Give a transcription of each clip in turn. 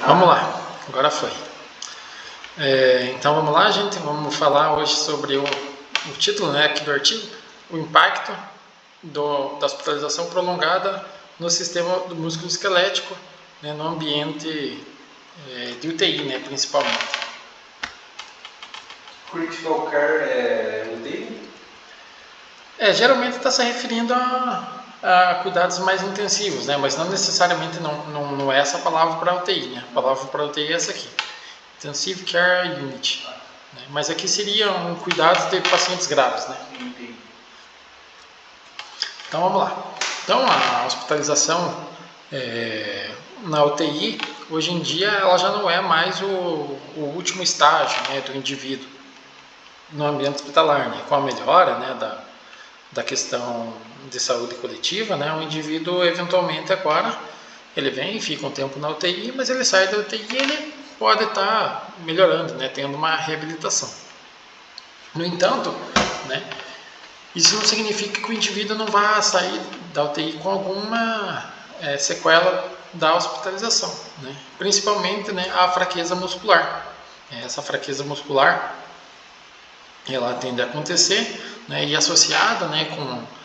Vamos lá, agora foi. Então vamos lá, gente. Vamos falar hoje sobre o título, né, aqui do artigo, o impacto da hospitalização prolongada no sistema do músculo esquelético, né, no ambiente de UTI, né, principalmente. Critical care é UTI? Geralmente está se referindo a cuidados mais intensivos, né, mas não necessariamente não é essa palavra para UTI, né? A palavra para UTI é essa aqui, Intensive Care Unit, né? Mas aqui seriam cuidados de pacientes graves, né? Então vamos lá. Então a hospitalização na UTI, hoje em dia, ela já não é mais o último estágio, né, do indivíduo no ambiente hospitalar, né? Com a melhora, né, da questão de saúde coletiva, né, o indivíduo eventualmente agora ele vem e fica um tempo na UTI, mas ele sai da UTI e ele pode estar melhorando, né, tendo uma reabilitação. No entanto, né, isso não significa que o indivíduo não vá sair da UTI com alguma sequela da hospitalização, né, principalmente, né, a fraqueza muscular. Essa fraqueza muscular ela tende a acontecer, né, e associada, né, com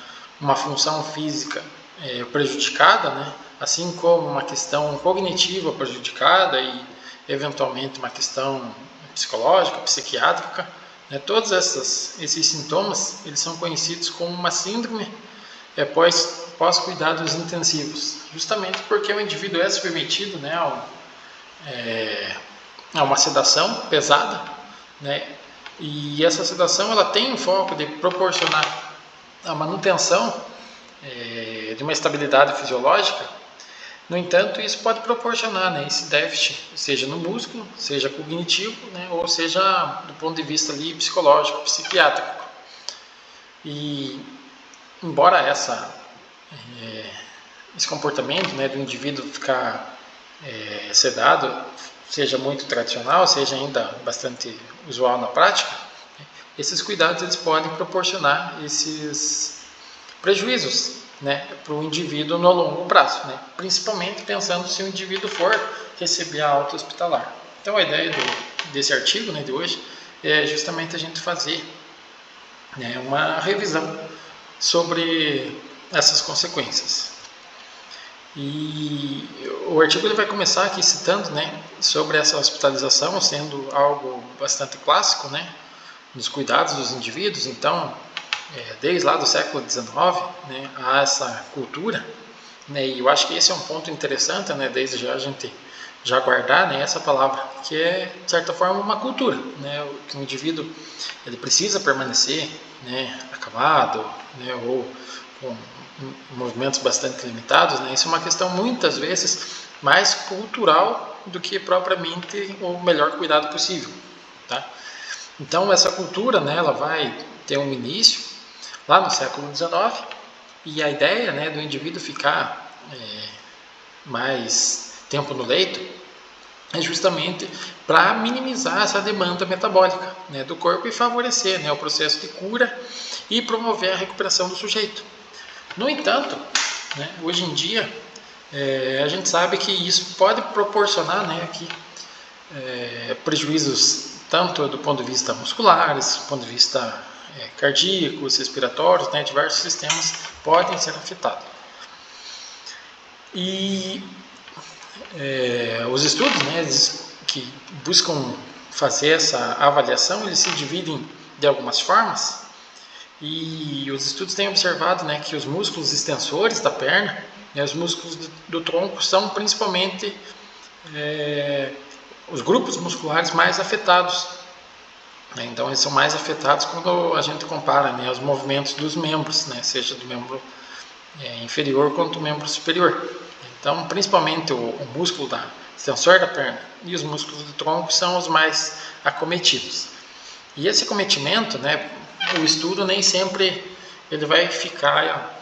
uma função física prejudicada, né, assim como uma questão cognitiva prejudicada e eventualmente uma questão psicológica, psiquiátrica, né, todos esses sintomas eles são conhecidos como uma síndrome pós-cuidados intensivos, justamente porque o indivíduo é submetido, né, a uma sedação pesada, né, e essa sedação ela tem o foco de proporcionar a manutenção de uma estabilidade fisiológica. No entanto, isso pode proporcionar, né, esse déficit, seja no músculo, seja cognitivo, né, ou seja do ponto de vista ali, psicológico, psiquiátrico. E embora esse comportamento, né, do indivíduo ficar sedado seja muito tradicional, seja ainda bastante usual na prática, esses cuidados eles podem proporcionar esses prejuízos, né, para o indivíduo no longo prazo, né, principalmente pensando se o indivíduo for receber a alta hospitalar. Então a ideia desse artigo, né, de hoje é justamente a gente fazer, né, uma revisão sobre essas consequências. E o artigo ele vai começar aqui citando, né, sobre essa hospitalização sendo algo bastante clássico, né, nos cuidados dos indivíduos. Então, desde lá do século XIX, né, há essa cultura, né, e eu acho que esse é um ponto interessante, né, desde já a gente já guardar, né, essa palavra, que é de certa forma uma cultura, né, que o indivíduo ele precisa permanecer, né, acamado, né, ou com movimentos bastante limitados, né, isso é uma questão muitas vezes mais cultural do que propriamente o melhor cuidado possível, tá? Então essa cultura, né, ela vai ter um início lá no século XIX, e a ideia, né, do indivíduo ficar mais tempo no leito é justamente para minimizar essa demanda metabólica, né, do corpo e favorecer, né, o processo de cura e promover a recuperação do sujeito. No entanto, né, hoje em dia a gente sabe que isso pode proporcionar, né, prejuízos tanto do ponto de vista muscular, do ponto de vista cardíacos, respiratórios, né, diversos sistemas podem ser afetados. E os estudos, né, que buscam fazer essa avaliação, eles se dividem de algumas formas, e os estudos têm observado, né, que os músculos extensores da perna, né, os músculos do tronco são principalmente os grupos musculares mais afetados. Então eles são mais afetados quando a gente compara, né, os movimentos dos membros, né, seja do membro inferior quanto do membro superior. Então principalmente o músculo extensor da perna e os músculos do tronco são os mais acometidos. E esse acometimento, né, o estudo nem sempre ele vai ficar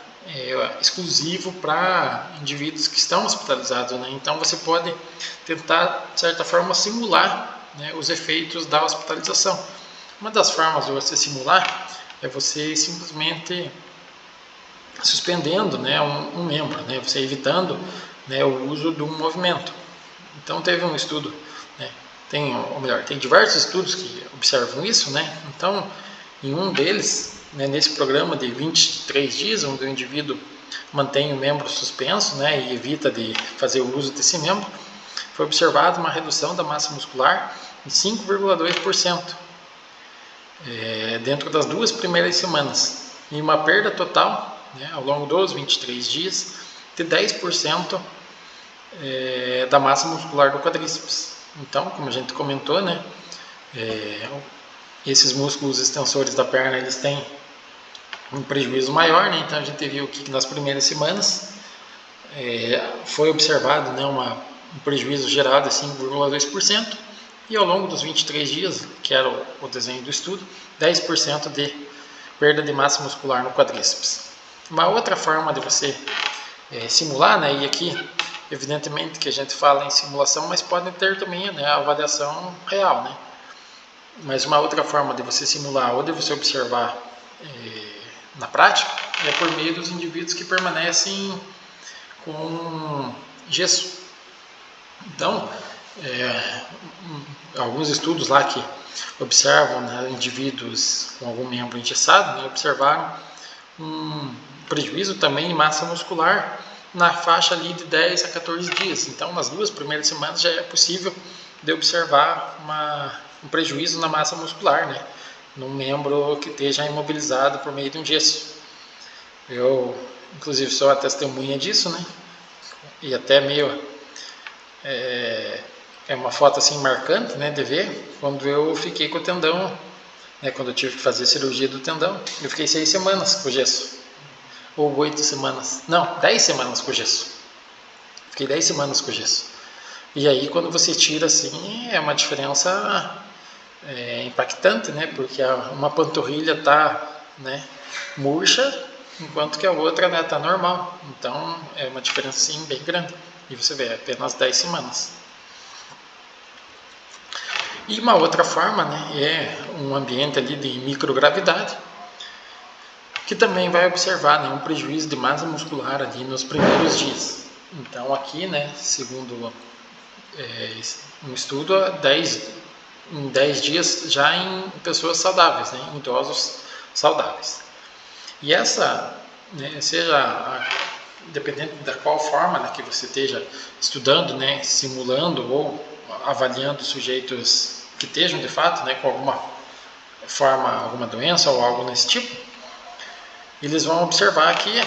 exclusivo para indivíduos que estão hospitalizados, né? Então você pode tentar de certa forma simular, né, os efeitos da hospitalização. Uma das formas de você simular é você simplesmente suspendendo, né, um membro, né, você evitando, né, o uso de um movimento. Então teve um estudo, né, tem diversos estudos que observam isso, né? Então, em um deles, né, nesse programa de 23 dias, onde o indivíduo mantém o membro suspenso, né, e evita de fazer o uso desse membro, foi observada uma redução da massa muscular de 5,2% dentro das 2 primeiras semanas e uma perda total, né, ao longo dos 23 dias de 10% da massa muscular do quadríceps. Então, como a gente comentou, né, esses músculos extensores da perna eles têm um prejuízo maior, né? Então a gente viu que nas primeiras semanas foi observado, né, um prejuízo geral de 5,2% e ao longo dos 23 dias, que era o desenho do estudo, 10% de perda de massa muscular no quadríceps. Uma outra forma de você simular, né, e aqui evidentemente que a gente fala em simulação, mas pode ter também, né, a avaliação real, né? Mas uma outra forma de você simular ou de você observar na prática é por meio dos indivíduos que permanecem com gesso. Então, alguns estudos lá que observam, né, indivíduos com algum membro engessado, né, observaram um prejuízo também em massa muscular na faixa ali de 10 a 14 dias. Então, nas 2 primeiras semanas já é possível de observar um prejuízo na massa muscular, né, num membro que esteja imobilizado por meio de um gesso. Eu, inclusive, sou a testemunha disso, né, e até meio é uma foto assim marcante, né, de ver quando eu fiquei com o tendão, né, quando eu tive que fazer a cirurgia do tendão. Eu fiquei 6 semanas com gesso, ou 8 semanas, não, 10 semanas com gesso. Fiquei 10 semanas com gesso. E aí quando você tira assim, é uma diferença impactante, né, porque uma panturrilha está, né, murcha, enquanto que a outra, né, está normal. Então é uma diferença assim bem grande. E você vê, apenas 10 semanas. E uma outra forma, né, é um ambiente ali de microgravidade, que também vai observar, né, um prejuízo de massa muscular ali nos primeiros dias. Então aqui, né, segundo um estudo, em 10 dias já em pessoas saudáveis, né, em idosos saudáveis. E essa, né, dependendo da qual forma, né, que você esteja estudando, né, simulando ou avaliando sujeitos que estejam de fato, né, com alguma forma, alguma doença ou algo nesse tipo, eles vão observar que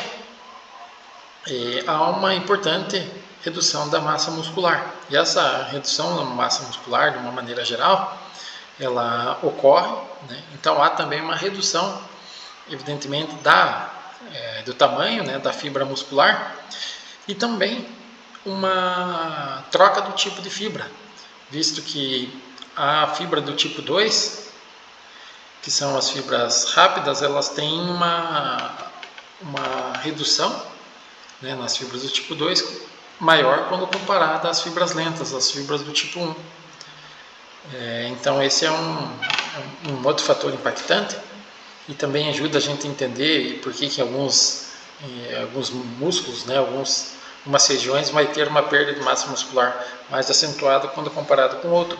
há uma importante redução da massa muscular. E essa redução da massa muscular, de uma maneira geral, ela ocorre, né? Então há também uma redução, evidentemente, do tamanho, né, da fibra muscular e também uma troca do tipo de fibra, visto que a fibra do tipo 2, que são as fibras rápidas, elas têm uma redução, né, nas fibras do tipo 2 maior quando comparada às fibras lentas, as fibras do tipo 1. Então esse é um outro fator impactante e também ajuda a gente a entender por que alguns músculos, né, algumas regiões vai ter uma perda de massa muscular mais acentuada quando comparado com outro.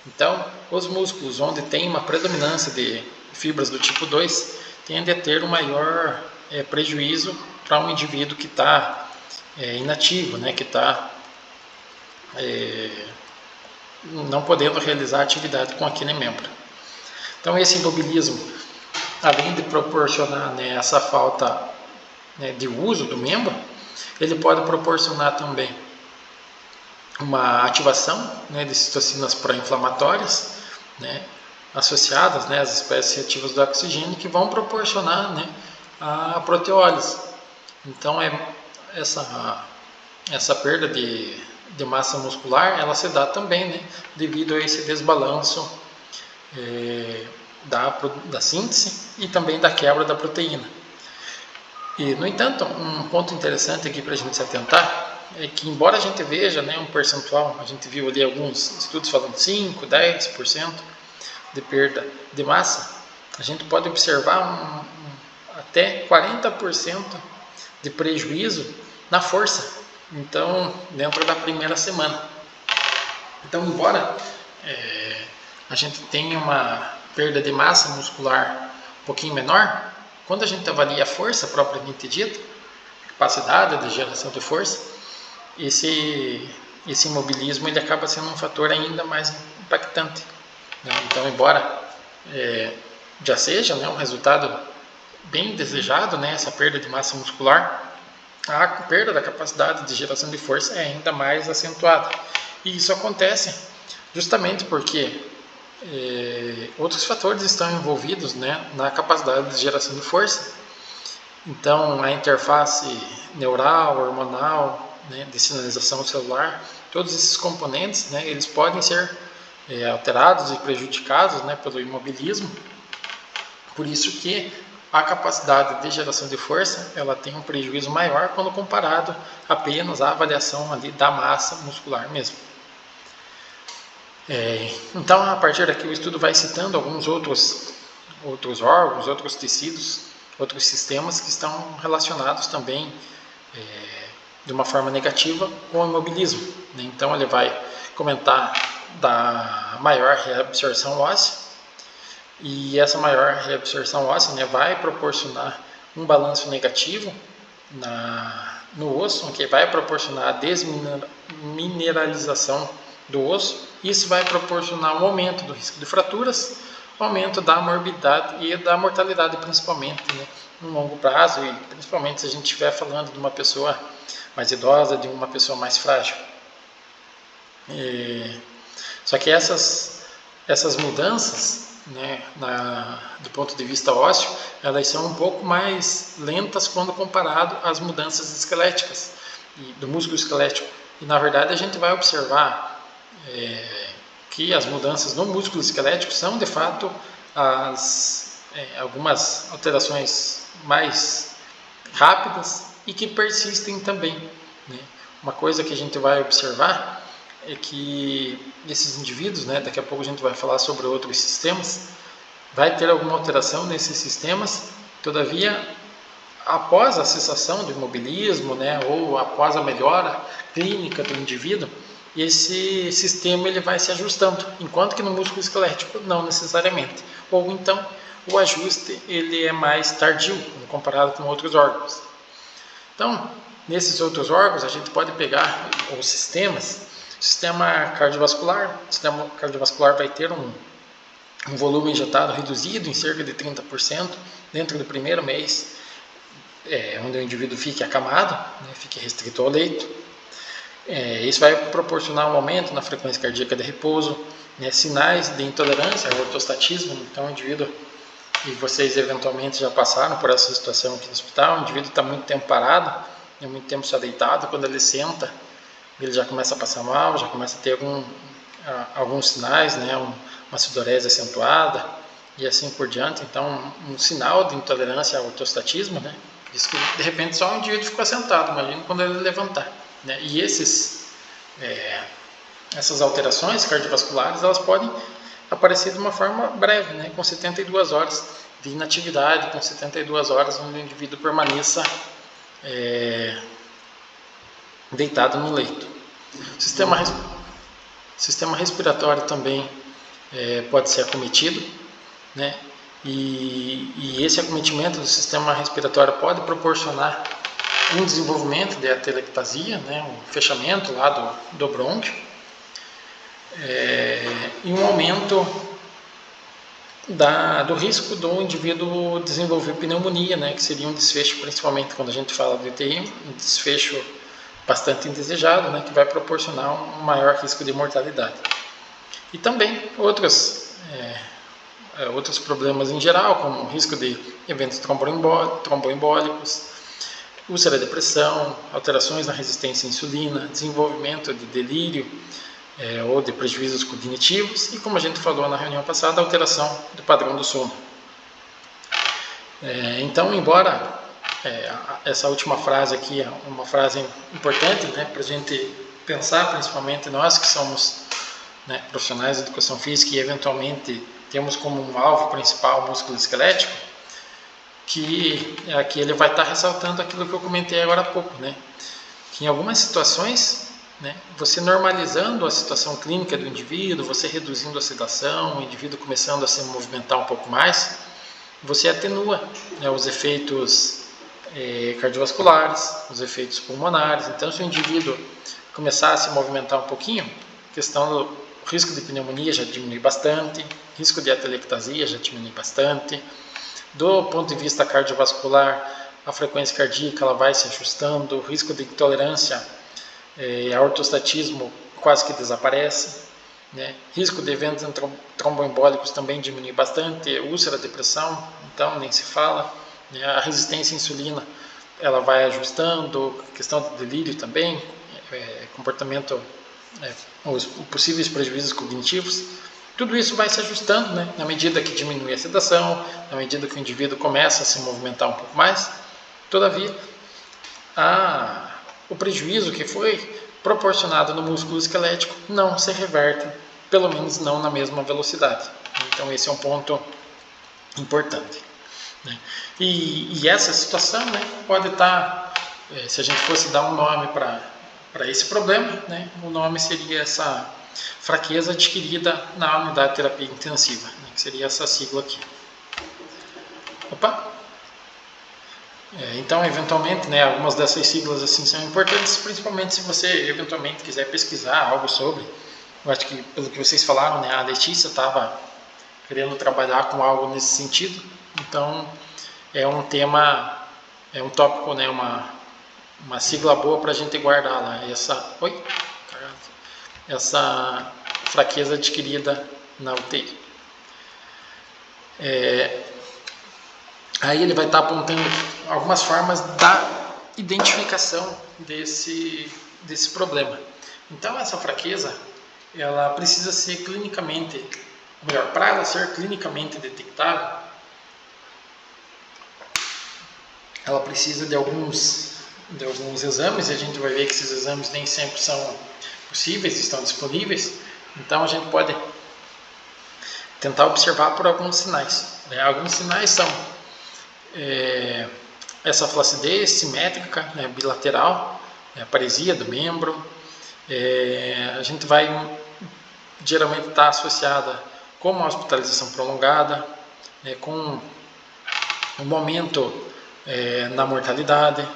Então, os músculos onde tem uma predominância de fibras do tipo 2 tendem a ter um maior prejuízo para um indivíduo que está inativo, né, que está não podendo realizar atividade com aquele membro. Então, esse imobilismo, além de proporcionar, né, essa falta, né, de uso do membro, ele pode proporcionar também uma ativação, né, de citocinas pró-inflamatórias, né, associadas, né, às espécies reativas do oxigênio, que vão proporcionar, né, a proteólise. Então essa perda de massa muscular, ela se dá também, né, devido a esse desbalanço da síntese e também da quebra da proteína. E, no entanto, um ponto interessante aqui para a gente se atentar é que, embora a gente veja, né, um percentual, a gente viu ali alguns estudos falando 5%, 10% de perda de massa, a gente pode observar até 40% de prejuízo na força, então, dentro da primeira semana. Então, embora a gente tenha uma perda de massa muscular um pouquinho menor, quando a gente avalia a força propriamente dita, capacidade de geração de força, esse imobilismo ele acaba sendo um fator ainda mais impactante, né? Então, embora já seja, né, um resultado bem desejado, né, essa perda de massa muscular, a perda da capacidade de geração de força é ainda mais acentuada. E isso acontece justamente porque outros fatores estão envolvidos, né, na capacidade de geração de força. Então, a interface neural, hormonal, né, de sinalização celular, todos esses componentes, né, eles podem ser alterados e prejudicados, né, pelo imobilismo. Por isso que a capacidade de geração de força ela tem um prejuízo maior quando comparado apenas à avaliação ali da massa muscular mesmo. Então, a partir daqui o estudo vai citando alguns outros órgãos, outros tecidos, outros sistemas que estão relacionados também de uma forma negativa com o imobilismo, né? Então, ele vai comentar da maior reabsorção óssea, e essa maior reabsorção óssea, né, vai proporcionar um balanço negativo no osso, que vai proporcionar a desmineralização do osso. Isso vai proporcionar um aumento do risco de fraturas, aumento da morbidade e da mortalidade, principalmente, né, no longo prazo, e principalmente se a gente estiver falando de uma pessoa mais idosa, de uma pessoa mais frágil. Só que essas mudanças, né, do ponto de vista ósseo, elas são um pouco mais lentas quando comparado às mudanças esqueléticas do músculo esquelético. E na verdade a gente vai observar que as mudanças no músculo esquelético são de fato algumas alterações mais rápidas e que persistem também, né? Uma coisa que a gente vai observar é que esses indivíduos, né, daqui a pouco a gente vai falar sobre outros sistemas, vai ter alguma alteração nesses sistemas, todavia, após a cessação do imobilismo, né, ou após a melhora clínica do indivíduo, esse sistema ele vai se ajustando, enquanto que no músculo esquelético não necessariamente, ou então o ajuste ele é mais tardio, comparado com outros órgãos. Então, nesses outros órgãos, a gente pode pegar os sistemas. O sistema cardiovascular vai ter um volume injetado reduzido em cerca de 30% dentro do primeiro mês, onde o indivíduo fique acamado, né, fique restrito ao leito. Isso vai proporcionar um aumento na frequência cardíaca de repouso, né, sinais de intolerância ao ortostatismo. Então, o indivíduo, e vocês eventualmente já passaram por essa situação aqui no hospital, o indivíduo está muito tempo parado, muito tempo só deitado, quando ele senta, ele já começa a passar mal, já começa a ter alguns sinais, né, uma sudorese acentuada e assim por diante. Então, um sinal de intolerância ao ortostatismo, né, diz que de repente só um indivíduo ficou sentado, imagina quando ele levantar, né, e essas alterações cardiovasculares, elas podem aparecer de uma forma breve, né, com 72 horas de inatividade, com 72 horas onde o indivíduo permaneça deitado no leito. O sistema respiratório também pode ser acometido, né? E esse acometimento do sistema respiratório pode proporcionar um desenvolvimento de atelectasia, né? Um fechamento lá do brônquio, e um aumento do risco do indivíduo desenvolver pneumonia, né? Que seria um desfecho, principalmente quando a gente fala de UTI, um desfecho bastante indesejado, né, que vai proporcionar um maior risco de mortalidade. E também outros problemas em geral, como o risco de eventos tromboembólicos, úlcera de pressão, alterações na resistência à insulina, desenvolvimento de delírio ou de prejuízos cognitivos e, como a gente falou na reunião passada, alteração do padrão do sono. Então, embora essa última frase aqui é uma frase importante, né, para a gente pensar, principalmente nós que somos, né, profissionais de educação física e eventualmente temos como um alvo principal o músculo esquelético, que aqui ele vai estar ressaltando aquilo que eu comentei agora há pouco, né, que em algumas situações né? Você normalizando a situação clínica do indivíduo, você reduzindo a sedação, o indivíduo começando a se movimentar um pouco mais, você atenua, né, os efeitos cardiovasculares, os efeitos pulmonares. Então, se o indivíduo começar a se movimentar um pouquinho, a questão do risco de pneumonia já diminui bastante, risco de atelectasia já diminui bastante. Do ponto de vista cardiovascular, a frequência cardíaca ela vai se ajustando, o risco de intolerância a ortostatismo quase que desaparece, né? Risco de eventos tromboembólicos também diminui bastante, úlcera, depressão, então nem se fala, né? A resistência à insulina ela vai ajustando, questão do delírio também, comportamento, os possíveis prejuízos cognitivos, tudo isso vai se ajustando, né? Na medida que diminui a sedação, na medida que o indivíduo começa a se movimentar um pouco mais. Todavia, o prejuízo que foi proporcionado no músculo esquelético não se reverte, pelo menos não na mesma velocidade. Então esse é um ponto importante, né? E essa situação, né, pode estar, se a gente fosse dar um nome para esse problema, né, o nome seria essa fraqueza adquirida na unidade de terapia intensiva, né, que seria essa sigla aqui. Opa! Então, eventualmente, né, algumas dessas siglas assim são importantes, principalmente se você eventualmente quiser pesquisar algo sobre. Eu acho que, pelo que vocês falaram, né, a Letícia estava querendo trabalhar com algo nesse sentido. Então, é um tema, é um tópico, né, uma sigla boa para a gente guardar lá. Essa fraqueza adquirida na UTI. Aí ele vai estar apontando algumas formas da identificação desse problema. Então, essa fraqueza, ela precisa ser clinicamente, ou melhor, para ela ser clinicamente detectável, ela precisa de alguns exames, e a gente vai ver que esses exames nem sempre são possíveis, estão disponíveis. Então, a gente pode tentar observar por alguns sinais, né? Alguns sinais são essa flacidez simétrica, né, bilateral, a paresia do membro. A gente vai geralmente estar associada com uma hospitalização prolongada, com um momento na mortalidade.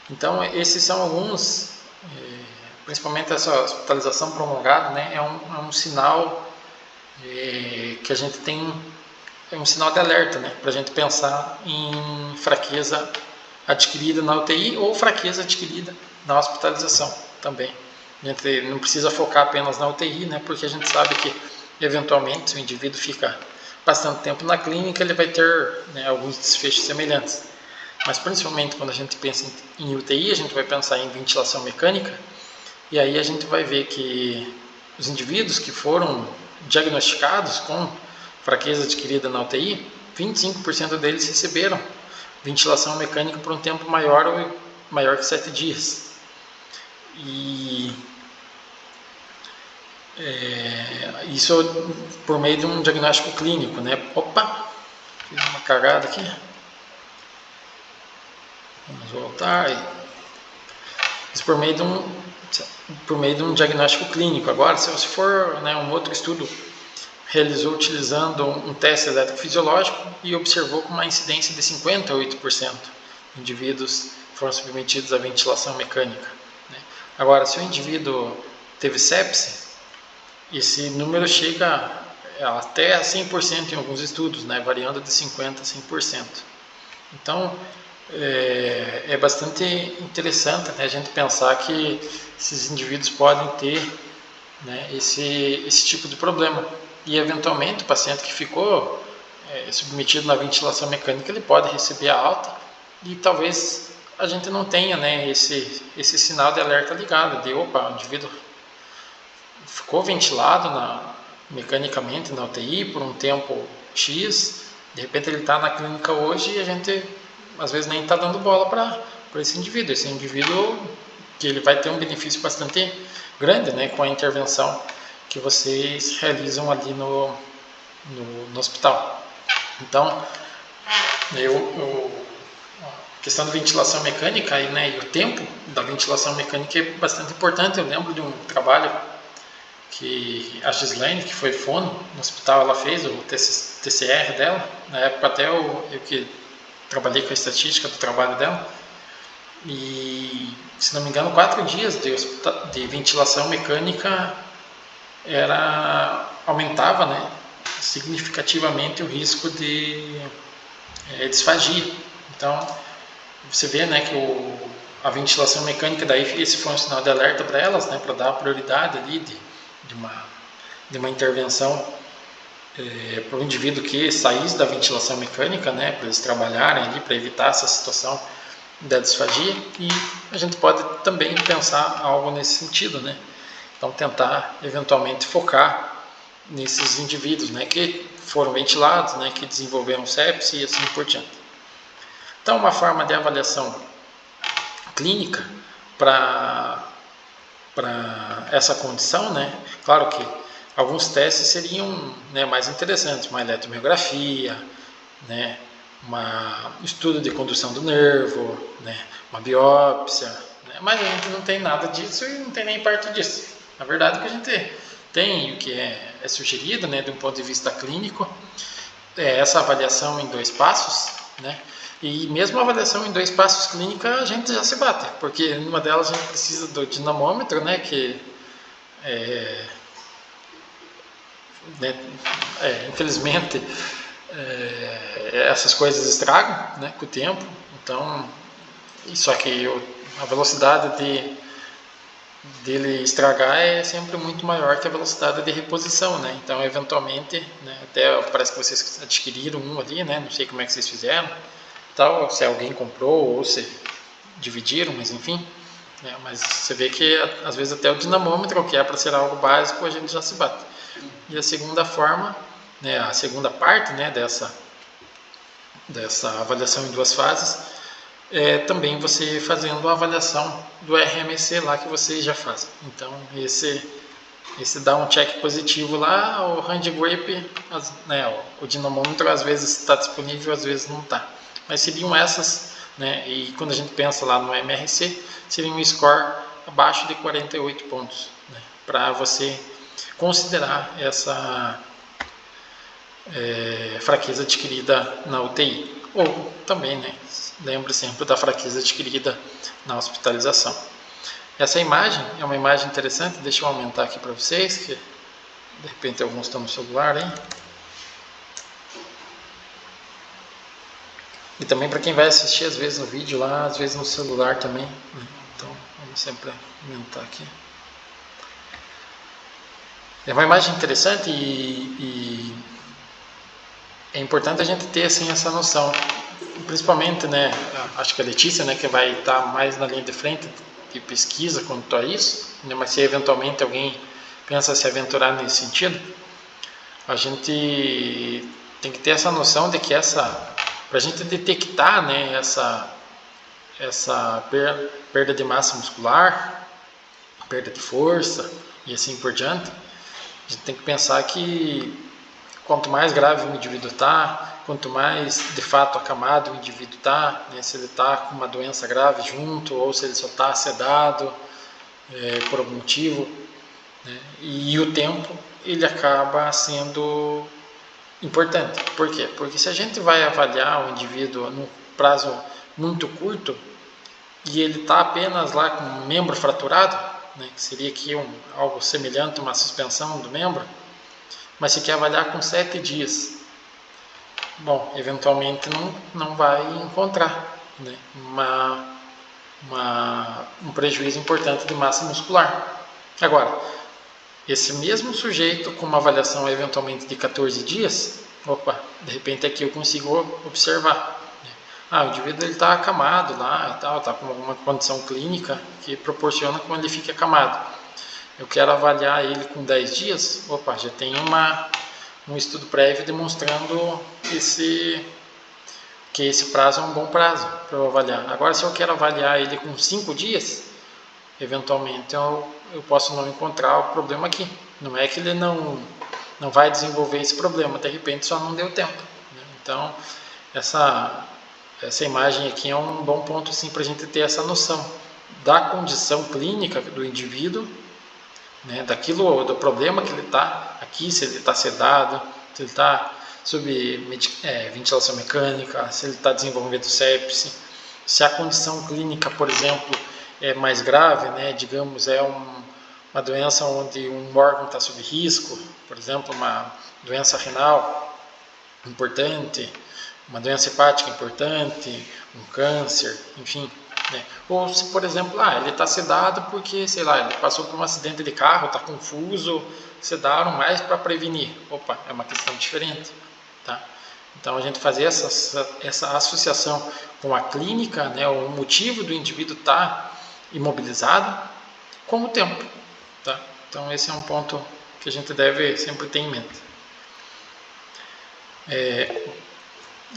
Então, esses são alguns, principalmente essa hospitalização prolongada, né, é um sinal que a gente tem, é um sinal de alerta, né, para a gente pensar em fraqueza adquirida na UTI ou fraqueza adquirida na hospitalização também. A gente não precisa focar apenas na UTI, né, porque a gente sabe que, eventualmente, se o indivíduo fica bastante tempo na clínica, ele vai ter, né, alguns desfechos semelhantes. Mas, principalmente, quando a gente pensa em UTI, a gente vai pensar em ventilação mecânica, e aí a gente vai ver que os indivíduos que foram diagnosticados com fraqueza adquirida na UTI, 25% deles receberam ventilação mecânica por um tempo maior que 7 dias. E isso por meio de um diagnóstico clínico, né? Opa, fiz uma cagada aqui. Vamos voltar. Isso por meio de um diagnóstico clínico. Agora, se você for, né, um outro estudo realizou utilizando um teste eletrofisiológico e observou com uma incidência de 58% de indivíduos foram submetidos à ventilação mecânica, né? Agora, se o indivíduo teve sepse, esse número chega até a 100% em alguns estudos, né, variando de 50% a 100%. Então, é bastante interessante, né, a gente pensar que esses indivíduos podem ter, né, esse tipo de problema. E, eventualmente, o paciente que ficou submetido na ventilação mecânica, ele pode receber a alta e talvez a gente não tenha, né, esse sinal de alerta ligado, de opa, o indivíduo ficou ventilado mecanicamente na UTI por um tempo X, de repente ele está na clínica hoje e a gente às vezes nem está dando bola para esse indivíduo. Esse indivíduo que ele vai ter um benefício bastante grande, né, com a intervenção que vocês realizam ali no hospital. Então, questão da ventilação mecânica né, e o tempo da ventilação mecânica é bastante importante. Eu lembro de um trabalho que a Gislaine, que foi fono no hospital, ela fez o TCR dela. Na época até eu que trabalhei com a estatística do trabalho dela. E, se não me engano, 4 dias de ventilação mecânica aumentava né, significativamente o risco de disfagia. Então, você vê né, que a ventilação mecânica, daí esse foi um sinal de alerta para elas, né, para dar prioridade ali de uma intervenção para o indivíduo que saísse da ventilação mecânica, né, para eles trabalharem ali, para evitar essa situação da disfagia. E a gente pode também pensar algo nesse sentido, né? Então tentar eventualmente focar nesses indivíduos, né, que foram ventilados, né, que desenvolveram sepse e assim por diante. Então uma forma de avaliação clínica para essa condição, né? Claro que alguns testes seriam né, mais interessantes, uma eletromiografia, né, um estudo de condução do nervo, né, uma biópsia, né, mas a gente não tem nada disso e não tem nem parte disso. Na verdade, o que a gente tem, o que é sugerido, né, de um ponto de vista clínico, é essa avaliação em 2 passos, né, e mesmo a avaliação em 2 passos clínica a gente já se bate, porque numa delas a gente precisa do dinamômetro, né, que infelizmente essas coisas estragam né, com o tempo, então, só que a velocidade dele estragar é sempre muito maior que a velocidade de reposição, né? Então, eventualmente, né, até parece que vocês adquiriram um ali, né? Não sei como é que vocês fizeram, tal, se alguém comprou ou se dividiram, mas enfim. Né? Mas você vê que às vezes até o dinamômetro, que é para ser algo básico, a gente já se bate. E a segunda forma, né, a segunda parte né, dessa avaliação em 2 fases, é também você fazendo a avaliação do RMC lá que vocês já fazem. Então, esse dá um check positivo lá, o hand grip, né, o dinamômetro às vezes está disponível, às vezes não está. Mas seriam essas, né, e quando a gente pensa lá no MRC, seria um score abaixo de 48 pontos, né, para você considerar essa fraqueza adquirida na UTI. Ou também, né, lembre sempre da fraqueza adquirida na hospitalização. Essa imagem é uma imagem interessante, deixa eu aumentar aqui para vocês, que de repente alguns estão no celular, hein? E também para quem vai assistir às vezes no vídeo lá, às vezes no celular também. Então, vamos sempre aumentar aqui. É uma imagem interessante e é importante a gente ter assim, essa noção, principalmente, né, acho que a Letícia, né, que vai estar mais na linha de frente de pesquisa quanto a isso, né, mas se eventualmente alguém pensa se aventurar nesse sentido, a gente tem que ter essa noção de que para a gente detectar, né, essa perda de massa muscular, perda de força e assim por diante, a gente tem que pensar que quanto mais grave o indivíduo está, quanto mais de fato acamado o indivíduo está, né, se ele está com uma doença grave junto ou se ele só está sedado por algum motivo, né, e o tempo ele acaba sendo importante. Por quê? Porque se a gente vai avaliar o indivíduo num prazo muito curto e ele está apenas lá com um membro fraturado, né, que seria aqui algo semelhante a uma suspensão do membro, mas se quer avaliar com 7 dias, bom, eventualmente não vai encontrar né, um prejuízo importante de massa muscular. Agora, esse mesmo sujeito com uma avaliação eventualmente de 14 dias, de repente aqui eu consigo observar. O indivíduo está acamado lá, está com alguma condição clínica que proporciona que ele fique acamado. Eu quero avaliar ele com 10 dias, já tem um estudo prévio demonstrando que esse prazo é um bom prazo para eu avaliar. Agora, se eu quero avaliar ele com 5 dias, eventualmente eu posso não encontrar o problema aqui. Não é que ele não vai desenvolver esse problema, de repente só não deu tempo. Né? Então, essa essa imagem aqui é um bom ponto assim, para a gente ter essa noção da condição clínica do indivíduo, né, do problema que ele está aqui, se ele está sedado, se ele está sob ventilação mecânica, se ele está desenvolvendo sepse, se a condição clínica, por exemplo, é mais grave, né, digamos, uma doença onde um órgão está sob risco, por exemplo, uma doença renal importante, uma doença hepática importante, um câncer, enfim. Né? Ou se, por exemplo, ele está sedado porque, sei lá, ele passou por um acidente de carro, está confuso, sedaram mais para prevenir. Opa, é uma questão diferente. Tá? Então, a gente fazer essa associação com a clínica, né, o motivo do indivíduo estar imobilizado, com o tempo. Tá? Então, esse é um ponto que a gente deve sempre ter em mente.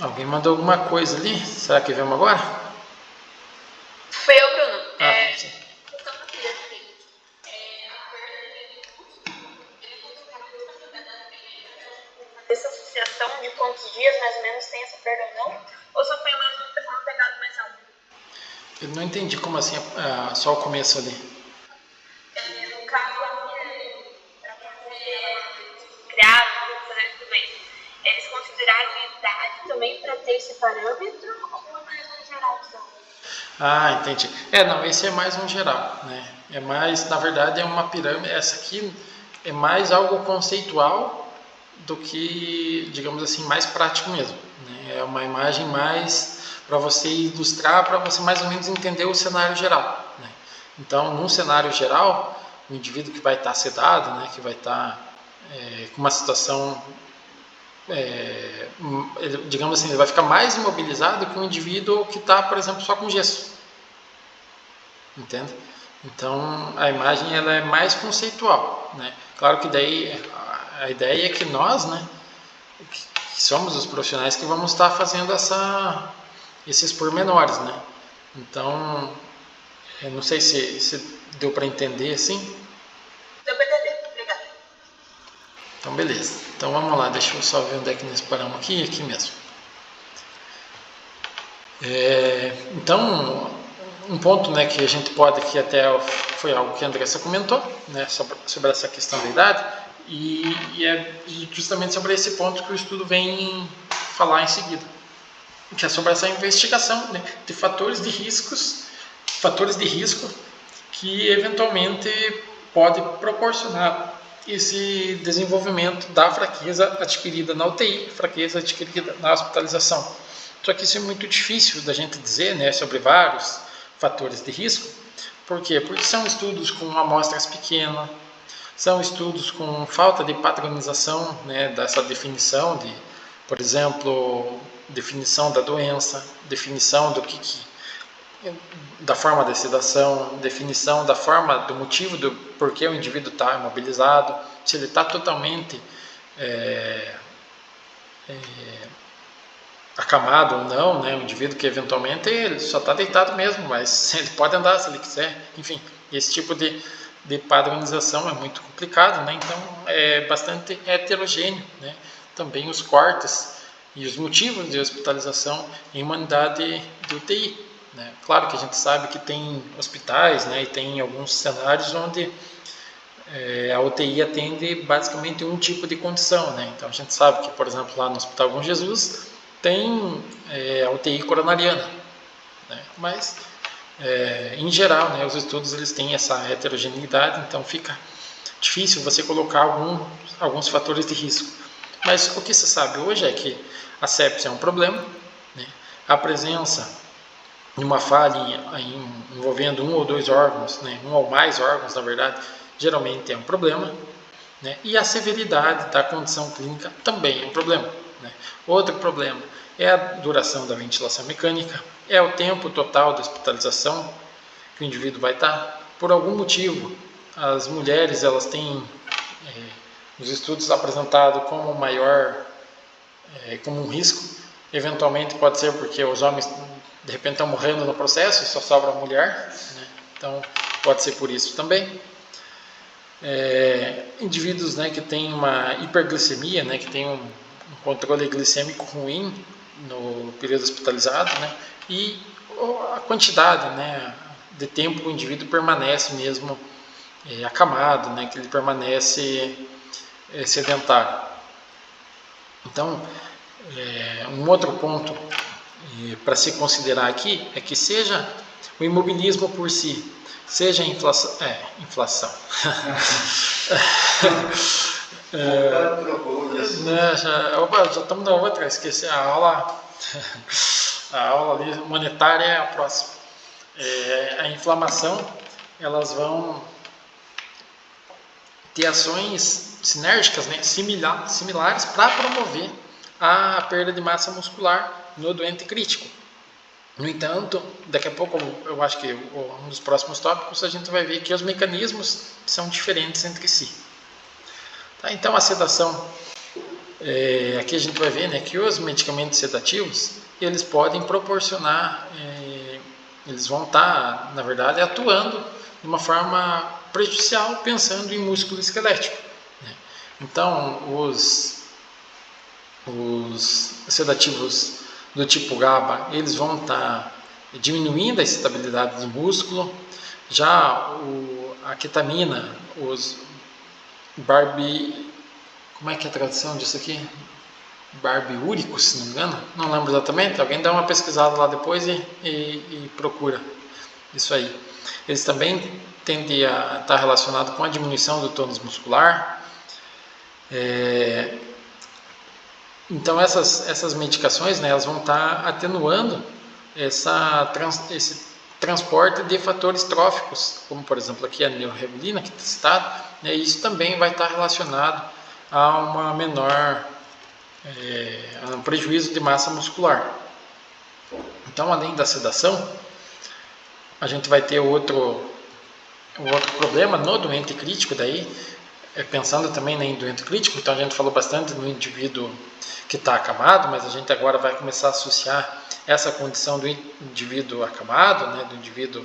Alguém mandou alguma coisa ali? Será que vemos agora? Foi eu, Bruno. Sim. Essa associação de quantos dias mais ou menos tem essa perda ou não? Ou só foi mais uma pegada mais alta? Eu não entendi como assim, só o começo ali. No caso, para criar tudo bem. Eles consideraram a idade também para ter esse parâmetro ou mais no geral só? Entendi. Não, esse é mais um geral, né? É mais, na verdade, é uma pirâmide. Essa aqui é mais algo conceitual do que, digamos assim, mais prático mesmo. Né? É uma imagem mais para você ilustrar, para você mais ou menos entender o cenário geral. Né? Então, num cenário geral, o indivíduo que vai estar sedado, né, que vai estar com uma situação, digamos assim, ele vai ficar mais imobilizado que um indivíduo que está, por exemplo, só com gesso. Entende? Então, a imagem ela é mais conceitual. Né? Claro que daí a ideia é que nós, né, que somos os profissionais que vamos estar fazendo esses pormenores, né? Então, eu não sei se deu para entender assim. Deu para entender, obrigada. Então, beleza. Então, vamos lá, deixa eu só ver onde é que nós paramos aqui mesmo. Então, um ponto, né, que a gente pode, que até foi algo que a Andressa comentou, né, sobre essa questão da idade, e é justamente sobre esse ponto que o estudo vem falar em seguida, que é sobre essa investigação, né, de fatores de risco que eventualmente pode proporcionar esse desenvolvimento da fraqueza adquirida na UTI, fraqueza adquirida na hospitalização. Só que isso é muito difícil da gente dizer, né, sobre vários fatores de risco. Por quê? Porque são estudos com amostras pequenas, são estudos com falta de padronização, né, dessa definição de, por exemplo, definição da doença, definição da forma de sedação, definição da forma, do motivo do porquê o indivíduo está imobilizado, se ele está totalmente acamado ou não, né? O indivíduo que eventualmente ele só está deitado mesmo, mas ele pode andar se ele quiser. Enfim, esse tipo de padronização é muito complicado, né? Então é bastante heterogêneo, né? Também os cortes e os motivos de hospitalização em uma unidade de UTI. Né? Claro que a gente sabe que tem hospitais, né, e tem alguns cenários onde a UTI atende basicamente um tipo de condição. Né? Então a gente sabe que, por exemplo, lá no Hospital Bom Jesus tem a UTI coronariana, né? Mas em geral, né, os estudos eles têm essa heterogeneidade, então fica difícil você colocar alguns fatores de risco. Mas o que se sabe hoje é que a sepse é um problema, né? A presença de uma falha envolvendo um ou dois órgãos, né, um ou mais órgãos, na verdade, geralmente é um problema, né? E a severidade da condição clínica também é um problema. Né? Outro problema é a duração da ventilação mecânica, é o tempo total de hospitalização que o indivíduo vai estar. Por algum motivo, as mulheres elas têm os estudos apresentado como como um risco. Eventualmente pode ser porque os homens de repente estão morrendo no processo e só sobra a mulher, né? Então pode ser por isso também. Indivíduos, né, que têm uma hiperglicemia, né, que têm um controle glicêmico ruim, no período hospitalizado, né? E a quantidade, né, de tempo que o indivíduo permanece mesmo acamado, né, que ele permanece sedentário. Então, um outro ponto para se considerar aqui é que seja o imobilismo por si, seja a inflação, já estamos na outra, esqueci a aula, ali monetária é a próxima. A inflamação, elas vão ter ações sinérgicas, né, similares para promover a perda de massa muscular no doente crítico. No entanto, daqui a pouco, eu acho que um dos próximos tópicos, a gente vai ver que os mecanismos são diferentes entre si. Tá? Então, a sedação, aqui a gente vai ver, né, que os medicamentos sedativos, eles podem proporcionar, eles vão estar, na verdade, atuando de uma forma prejudicial, pensando em músculo esquelético. Né? Então, os sedativos do tipo GABA, eles vão estar diminuindo a estabilidade do músculo. Já a ketamina, os como é que é a tradução disso aqui? Barbiúricos, se não me engano, não lembro exatamente, alguém dá uma pesquisada lá depois e procura isso aí. Eles também tendem a estar relacionados com a diminuição do tônus muscular. Então essas medicações, né, elas vão estar atenuando esse transporte de fatores tróficos, como por exemplo aqui a neuroregulina que está citado, né, e isso também vai estar relacionado a uma menor a um prejuízo de massa muscular. Então, além da sedação, a gente vai ter outro problema no doente crítico, daí pensando também em doente crítico. Então a gente falou bastante no indivíduo que está acamado, mas a gente agora vai começar a associar essa condição do indivíduo acamado, né, do indivíduo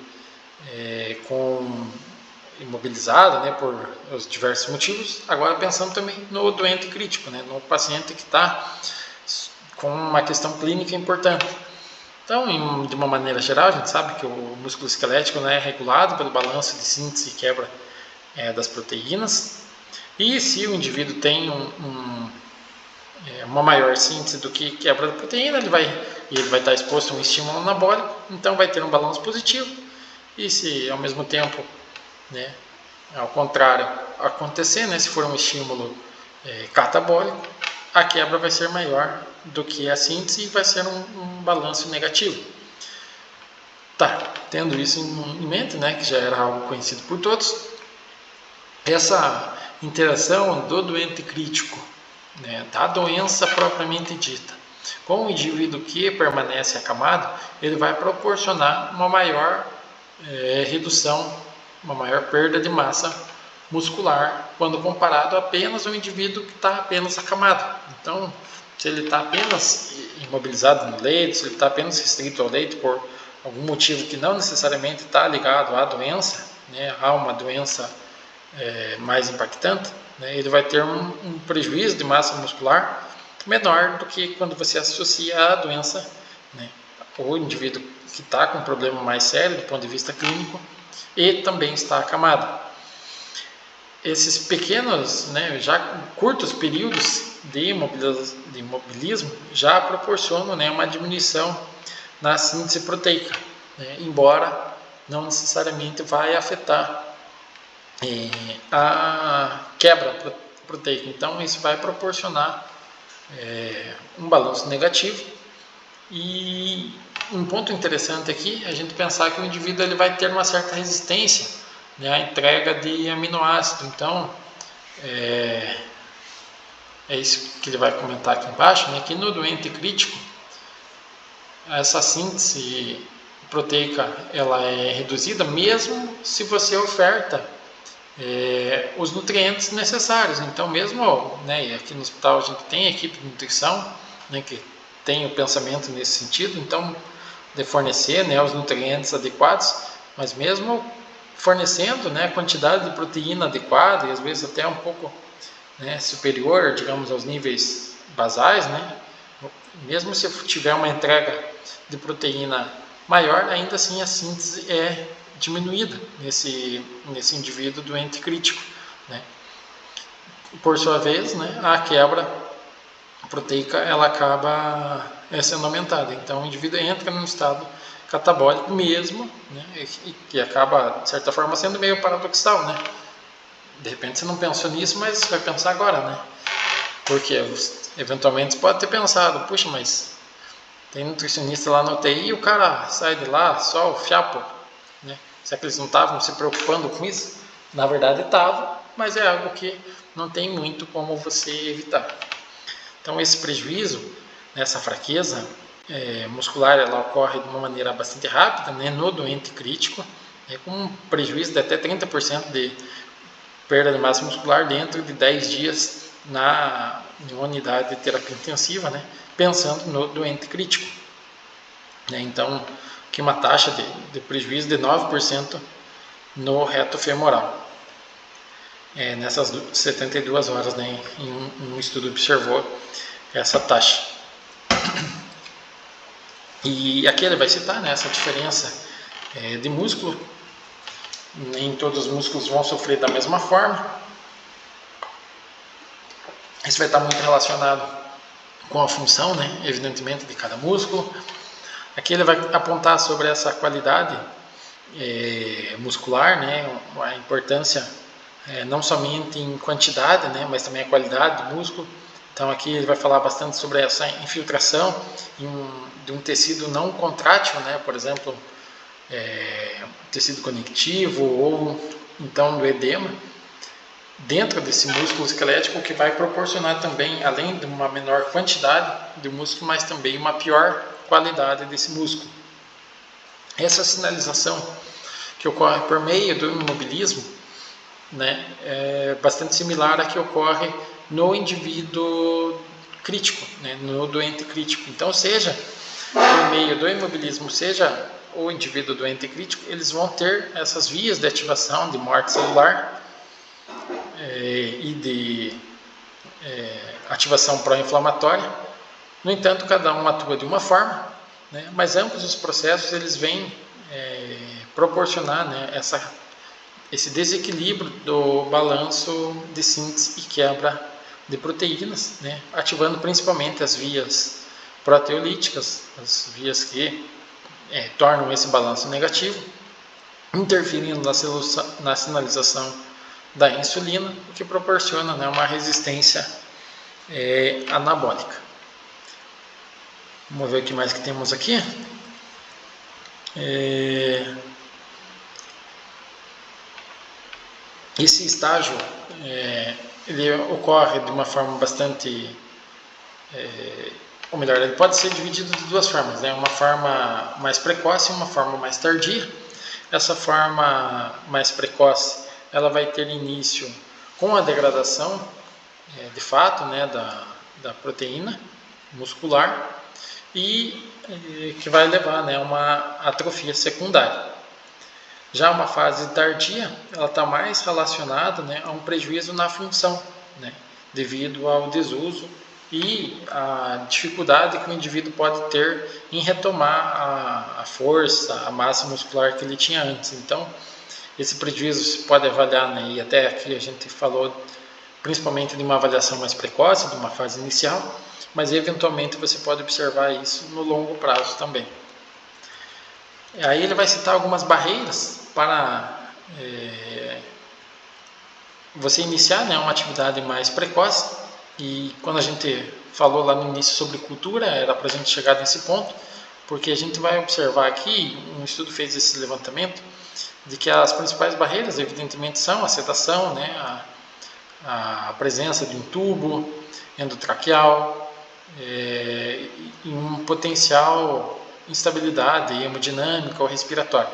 imobilizado, né, por os diversos motivos, agora pensando também no doente crítico, né, no paciente que está com uma questão clínica importante. Então, de uma maneira geral, a gente sabe que o músculo esquelético, né, é regulado pelo balanço de síntese e quebra das proteínas, e se o indivíduo tem uma maior síntese do que quebra da proteína, ele vai estar exposto a um estímulo anabólico, então vai ter um balanço positivo. E se ao mesmo tempo, né, ao contrário acontecer, né, se for um estímulo catabólico, a quebra vai ser maior do que a síntese e vai ser um balanço negativo. Tá, tendo isso em mente, né, que já era algo conhecido por todos, essa interação do doente crítico, né, da doença propriamente dita, com o indivíduo que permanece acamado, ele vai proporcionar uma maior redução, uma maior perda de massa muscular quando comparado apenas ao indivíduo que está apenas acamado. Então, se ele está apenas imobilizado no leito, se ele está apenas restrito ao leito por algum motivo que não necessariamente está ligado à doença, né, a uma doença mais impactante, né, ele vai ter um prejuízo de massa muscular menor do que quando você associa à doença, né, o indivíduo que está com um problema mais sério do ponto de vista clínico e também está acamado. Esses pequenos, né, já curtos períodos de imobilismo já proporcionam, né, uma diminuição na síntese proteica, né, embora não necessariamente vai afetar a quebra proteica. Então isso vai proporcionar um balanço negativo. E um ponto interessante aqui é a gente pensar que o indivíduo ele vai ter uma certa resistência, né, à entrega de aminoácido. Então é isso que ele vai comentar aqui embaixo, né, que no doente crítico essa síntese proteica ela é reduzida mesmo se você oferta os nutrientes necessários. Então mesmo, né, aqui no hospital a gente tem equipe de nutrição, né, que tem o pensamento nesse sentido, então de fornecer, né, os nutrientes adequados, mas mesmo fornecendo, né, a quantidade de proteína adequada e às vezes até um pouco, né, superior, digamos, aos níveis basais, né, mesmo se tiver uma entrega de proteína maior, ainda assim a síntese é diminuída nesse indivíduo doente crítico, né? Por sua vez, né, a quebra proteica ela acaba sendo aumentada, então o indivíduo entra num estado catabólico mesmo, né, e que acaba de certa forma sendo meio paradoxal, né? De repente você não pensou nisso, mas você vai pensar agora, né? Porque eventualmente você pode ter pensado, puxa, mas tem nutricionista lá na UTI e o cara sai de lá só o fiapo, né? Será que eles não estavam se preocupando com isso? Na verdade estavam, mas é algo que não tem muito como você evitar. Então esse prejuízo, essa fraqueza muscular, ela ocorre de uma maneira bastante rápida, né, no doente crítico, com um prejuízo de até 30% de perda de massa muscular dentro de 10 dias em uma unidade de terapia intensiva, né, pensando no doente crítico, né? Então, que uma taxa de prejuízo de 9% no reto femoral. Nessas 72 horas, né, em um estudo observou essa taxa. E aqui ele vai citar, né, essa diferença de músculo. Nem todos os músculos vão sofrer da mesma forma. Isso vai estar muito relacionado com a função, né, evidentemente, de cada músculo. Aqui ele vai apontar sobre essa qualidade muscular, né, a importância não somente em quantidade, né, mas também a qualidade do músculo. Então aqui ele vai falar bastante sobre essa infiltração de um tecido não contrátil, né, por exemplo, tecido conectivo ou então do edema, dentro desse músculo esquelético, que vai proporcionar também, além de uma menor quantidade de músculo, mas também uma pior qualidade desse músculo. Essa sinalização que ocorre por meio do imobilismo, né, é bastante similar à que ocorre no indivíduo crítico, né, no doente crítico. Então, seja por meio do imobilismo, seja o indivíduo doente crítico, eles vão ter essas vias de ativação de morte celular e de ativação pró-inflamatória. No entanto, cada um atua de uma forma, né, mas ambos os processos eles vêm proporcionar, né, esse desequilíbrio do balanço de síntese e quebra de proteínas, né, ativando principalmente as vias proteolíticas, as vias que tornam esse balanço negativo, interferindo na sinalização da insulina, o que proporciona, né, uma resistência anabólica. Vamos ver o que mais que temos aqui. Esse estágio ele ocorre de uma forma bastante, ou melhor, ele pode ser dividido de duas formas, né? Uma forma mais precoce e uma forma mais tardia. Essa forma mais precoce, ela vai ter início com a degradação, de fato, né, da proteína muscular e que vai levar, né, a uma atrofia secundária. Já uma fase tardia, ela está mais relacionada, né, a um prejuízo na função, né, devido ao desuso e a dificuldade que o indivíduo pode ter em retomar a força, a massa muscular que ele tinha antes. Então, esse prejuízo se pode avaliar, né, e até aqui a gente falou principalmente de uma avaliação mais precoce, de uma fase inicial, mas eventualmente você pode observar isso no longo prazo também. Aí ele vai citar algumas barreiras para você iniciar, né, uma atividade mais precoce. E quando a gente falou lá no início sobre cultura, era para a gente chegar nesse ponto, porque a gente vai observar aqui, um estudo fez esse levantamento, de que as principais barreiras, evidentemente, são a sedação, né, a presença de um tubo endotraqueal, e um potencial instabilidade hemodinâmica ou respiratória,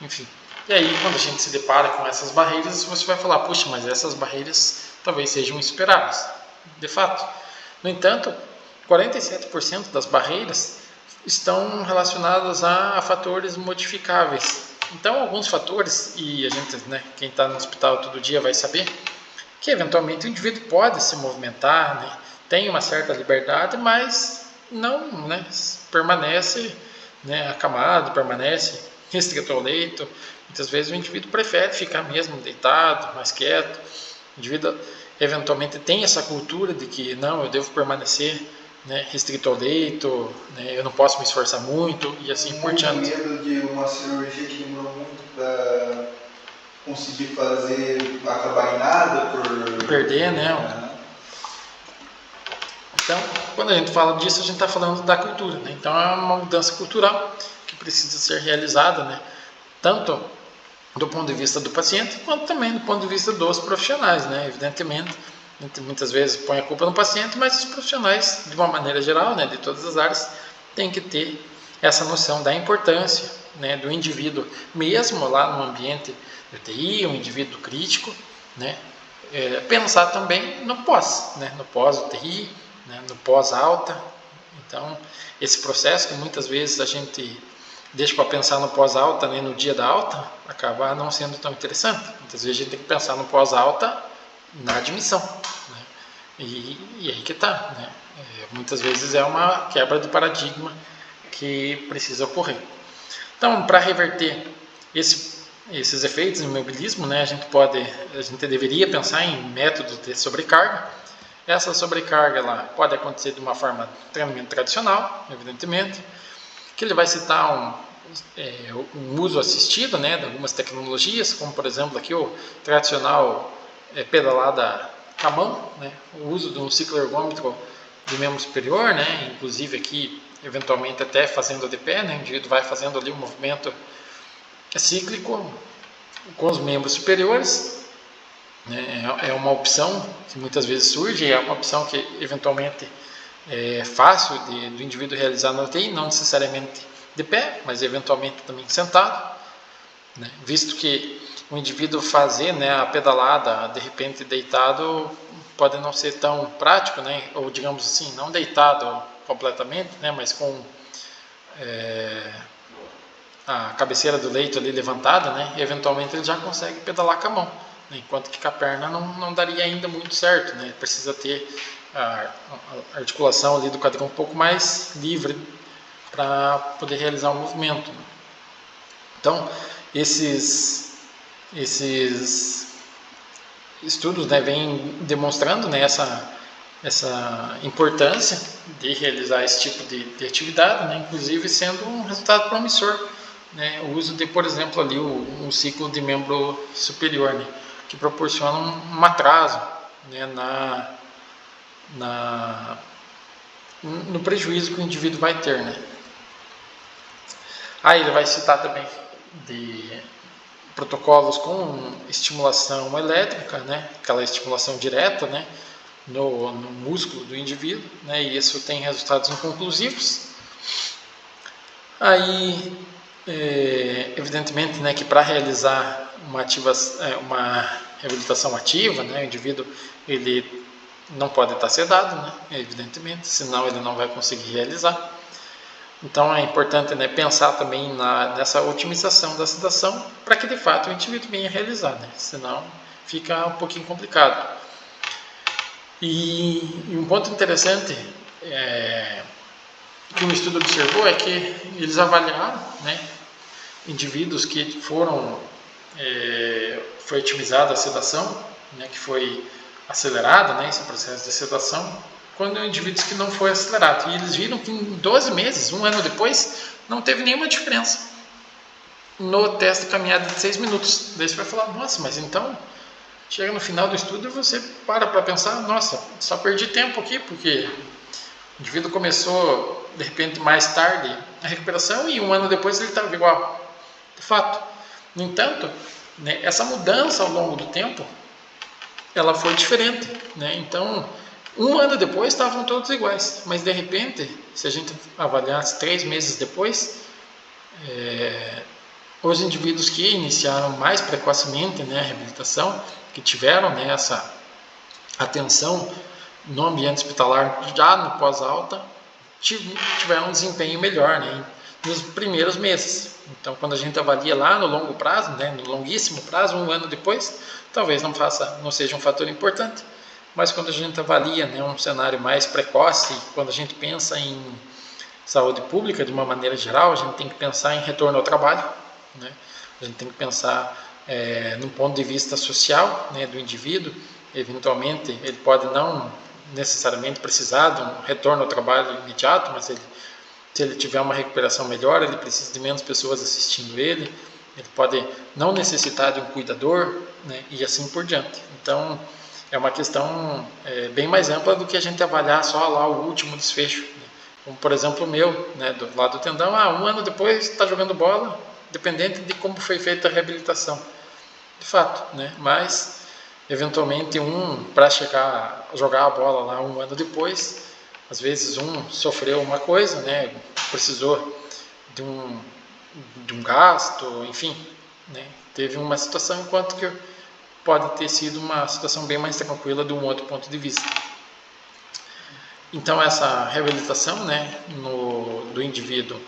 enfim. E aí, quando a gente se depara com essas barreiras, você vai falar, puxa, mas essas barreiras talvez sejam insuperáveis. De fato. No entanto, 47% das barreiras estão relacionadas a fatores modificáveis. Então, alguns fatores, e a gente, né, quem está no hospital todo dia vai saber, que eventualmente o indivíduo pode se movimentar, né, tem uma certa liberdade, mas não, né, permanece, né, acamado, permanece restrito ao leito. Muitas vezes o indivíduo prefere ficar mesmo deitado, mais quieto. O indivíduo eventualmente tem essa cultura de que não, eu devo permanecer, né, restrito ao leito, né, eu não posso me esforçar muito e assim por diante. Medo de uma cirurgia que demorou muito para conseguir fazer, acabar em nada por perder, né? Então, quando a gente fala disso, a gente está falando da cultura, né? Então é uma mudança cultural que precisa ser realizada, né? Tanto do ponto de vista do paciente, quanto também do ponto de vista dos profissionais, né? Evidentemente, a gente muitas vezes põe a culpa no paciente, mas os profissionais, de uma maneira geral, né, de todas as áreas, têm que ter essa noção da importância, né, do indivíduo, mesmo lá no ambiente de UTI, um indivíduo crítico, né? Pensar também no pós, né? No pós-UTI, né? No pós-alta. Então, esse processo que muitas vezes a gente deixa para pensar no pós-alta, né, no dia da alta, acaba não sendo tão interessante. Muitas vezes a gente tem que pensar no pós-alta na admissão, né? E aí que está, né? Muitas vezes é uma quebra de paradigma que precisa ocorrer. Então, para reverter esses efeitos de imobilismo, né, a gente deveria pensar em métodos de sobrecarga. Essa sobrecarga ela pode acontecer de uma forma de treinamento tradicional, evidentemente, que ele vai citar um uso assistido, né, de algumas tecnologias, como por exemplo aqui o tradicional pedalada com a mão, né, o uso de um ciclo ergômetro do membro superior, né, inclusive aqui eventualmente até fazendo de pé, né, o indivíduo vai fazendo ali um movimento cíclico com os membros superiores, né, é uma opção que muitas vezes surge, é uma opção que eventualmente é fácil do indivíduo realizar na UTI, não necessariamente de pé, mas eventualmente também sentado, né? Visto que o indivíduo fazer, né, a pedalada de repente deitado pode não ser tão prático, né? Ou digamos assim, não deitado completamente, né, mas com a cabeceira do leito ali levantada, né, e eventualmente ele já consegue pedalar com a mão, né, enquanto que com a perna não daria ainda muito certo, né, precisa ter a articulação ali do quadril um pouco mais livre para poder realizar o movimento. Então, esses estudos, né, vêm demonstrando, né, essa importância de realizar esse tipo de atividade, né, inclusive sendo um resultado promissor, né, o uso de, por exemplo, ali um ciclo de membro superior, né, que proporciona um atraso, né, no prejuízo que o indivíduo vai ter, né. Aí ele vai citar também de protocolos com estimulação elétrica, né, aquela estimulação direta, né, no músculo do indivíduo, né, e isso tem resultados inconclusivos. Aí, evidentemente, né, que para realizar uma reabilitação ativa, né, o indivíduo ele não pode estar sedado, né, evidentemente, senão ele não vai conseguir realizar. Então é importante, né, pensar também nessa otimização da sedação para que de fato o indivíduo venha realizar, né, senão fica um pouquinho complicado. E um ponto interessante que o estudo observou é que eles avaliaram, né, indivíduos que foi otimizada a sedação, né, que foi acelerada, né, esse processo de sedação, quando indivíduos que não foi acelerado. E eles viram que em 12 meses, um ano depois, não teve nenhuma diferença no teste de caminhada de 6 minutos. Daí você vai falar, nossa, mas então chega no final do estudo e você para pensar, nossa, só perdi tempo aqui, porque o indivíduo começou de repente mais tarde a recuperação e um ano depois ele estava igual. De fato. No entanto, né, essa mudança ao longo do tempo ela foi diferente, né? Então, um ano depois estavam todos iguais, mas de repente, se a gente avaliasse 3 meses depois, os indivíduos que iniciaram mais precocemente, né, a reabilitação, que tiveram, né, essa atenção no ambiente hospitalar já no pós-alta, tiveram um desempenho melhor, né, nos primeiros meses. Então, quando a gente avalia lá no longo prazo, né, no longuíssimo prazo, um ano depois, talvez não seja um fator importante, mas quando a gente avalia, né, um cenário mais precoce, quando a gente pensa em saúde pública de uma maneira geral, a gente tem que pensar em retorno ao trabalho, né? A gente tem que pensar num ponto de vista social, né, do indivíduo. Eventualmente ele pode não necessariamente precisar de um retorno ao trabalho imediato, mas se ele tiver uma recuperação melhor, ele precisa de menos pessoas assistindo ele pode não necessitar de um cuidador, né, e assim por diante. Então é uma questão bem mais ampla do que a gente avaliar só lá o último desfecho, né? Como por exemplo o meu, né, do lado do tendão, 1 ano depois está jogando bola, dependente de como foi feita a reabilitação, de fato, né? Mas eventualmente para chegar a jogar a bola lá 1 ano depois, às vezes sofreu uma coisa, né, precisou de um gasto, enfim, né, teve uma situação, enquanto que pode ter sido uma situação bem mais tranquila de um outro ponto de vista. Então essa reabilitação, né, do indivíduo,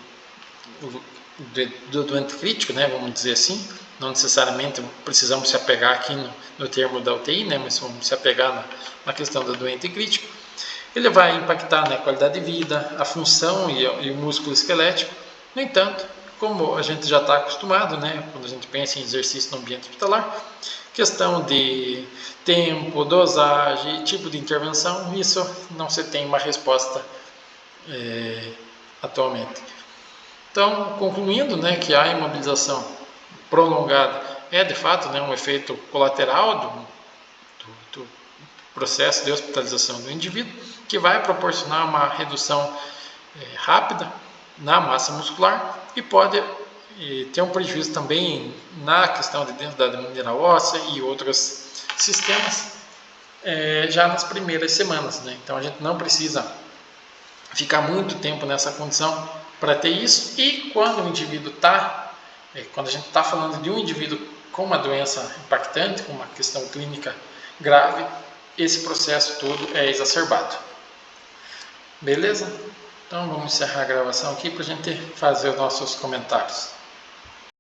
do doente crítico, né, vamos dizer assim, não necessariamente precisamos se apegar aqui no termo da UTI, né, mas vamos se apegar na questão do doente crítico. Ele vai impactar na qualidade de vida, a função e o músculo esquelético. No entanto, como a gente já está acostumado, né, quando a gente pensa em exercício no ambiente hospitalar, questão de tempo, dosagem, tipo de intervenção, isso não se tem uma resposta atualmente. Então, concluindo, né, que a imobilização prolongada é de fato, né, um efeito colateral do processo de hospitalização do indivíduo, que vai proporcionar uma redução rápida na massa muscular e pode ter um prejuízo também na questão de densidade mineral óssea e outros sistemas já nas primeiras semanas, né? Então a gente não precisa ficar muito tempo nessa condição para ter isso, e quando o indivíduo quando a gente está falando de um indivíduo com uma doença impactante, com uma questão clínica grave, esse processo todo é exacerbado. Beleza? Então vamos encerrar a gravação aqui para a gente fazer os nossos comentários.